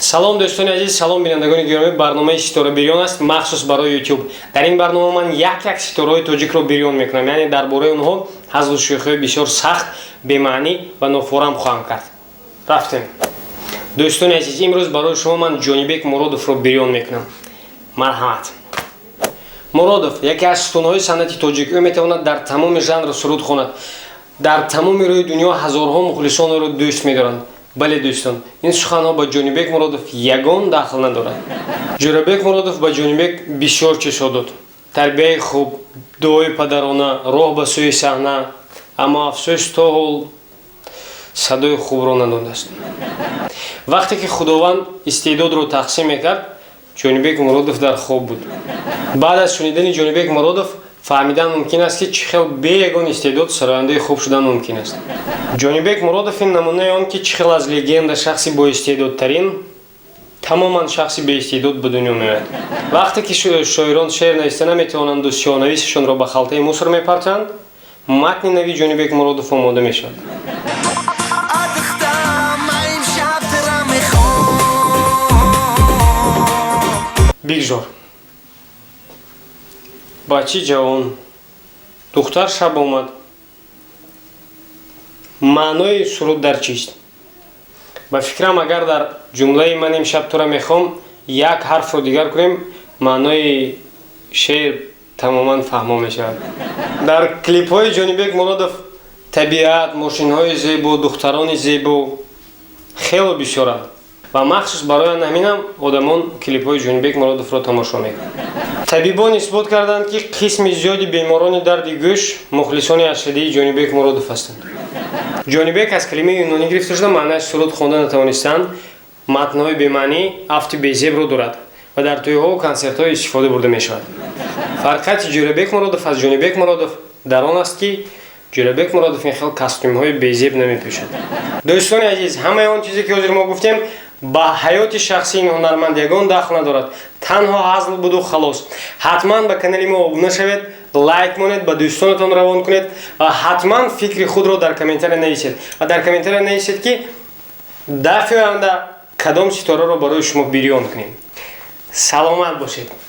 салом дӯстони азиз, салом бинандагони гиромӣ. барномаи ситора бирён аст, махсус барои YouTube. дар ин барнома ман як ситораҳои тоҷикро бирён мекунам, яъне дар бораи онҳо ҳазлу шӯхиҳои бисёр сахт, бемаънӣ ва нофорам хоҳам кард. рафтем. дӯстони азиз, имрӯз барои шумо ман Ҷонибек Муродовро бирён мекунам. марҳамат. Муродов яке аз сутунҳои санъати тоҷик. Ӯ метавонад дар тамоми жанр суруд хонад. дар тамоми рӯи дунё ҳазорҳо мухлисон ӯро дӯст медоранд. бале дӯстон, ин суханҳо ба Ҷонибек Муродов ягон дахл надорад. Ҷонибек Муродов ба Ҷонибек бисёр чизҳо дод. тарбияи хуб, дуои падарона, роҳ ба сӯи саҳна, аммо афсӯс то ҳол садои хубро надодааст. вақте ки худованд истеъдодро тақсим мекард, Ҷонибек Муродов дар хоб буд. баъд аз шунидани Ҷонибек Муродов фаҳмидан мумкин аст ки чӣ хел бе ягон истеъдод сарояндаи хуб шудан мумкин аст. Ҷонибек Муродов ин намунаи он ки чӣ хел аз легенда шахси боистеъдодтарин тамоман шахси беистеъдод ба дунё меояд. вақте ки шоирон шеър нависта наметавонанду сиёҳнависашонро ба халтаи мусор мепартанд, матни нави Ҷонибек Муродов омода мешавад. бигзор бачи ҷавон, духтар шаб омад. маънои суруд дар чист? ба фикрам агар дар ҷумлаи ман имшаб тура мехоҳам як ҳарфро дигар кунем, маънои шеър тамоман фаҳмо мешавад. дар клипҳои Ҷонибек Муродов табиат, мошинҳои зебо, духтарони зебо хело бисёранд ва махсус барои ҳаминам одамон клипҳои Ҷонибек Муродовро тамошо мекунанд. табибон исбот карданд ки қисми зиёди беморони дарди гӯш мухлисони аслидии Ҷонибек Муродов ҳастанд. Ҷонибек аз калимаи юнонӣ гирифта шуда маънаи суруд хонда натавонистанд, матнҳои бемаънӣ афти безебро дорад ва дар тӯйҳо ва консертҳо истифода бурда мешавад. фарқияти Ҷонибек Муродов аз Ҷонибек Муродов дар он аст ки Ҷонибек Муродов ин хел костюмҳои безеб намепӯшад. дӯстони азиз, ҳамаи он чизе ки ҳозир мо гуфтем ба ҳаёти шахсии ин ҳунарманд ягон дахл надорад. танҳо ҳазл буду халос. ҳатман ба канали мо обуна шавед, лайк монед, ба дӯстонатон равон кунед ва ҳатман фикри худро дар комментария нависед. ва дар комментария нависед ки дафъи оянда кадом ситораро барои шумо бирён кунем. саломат бошед.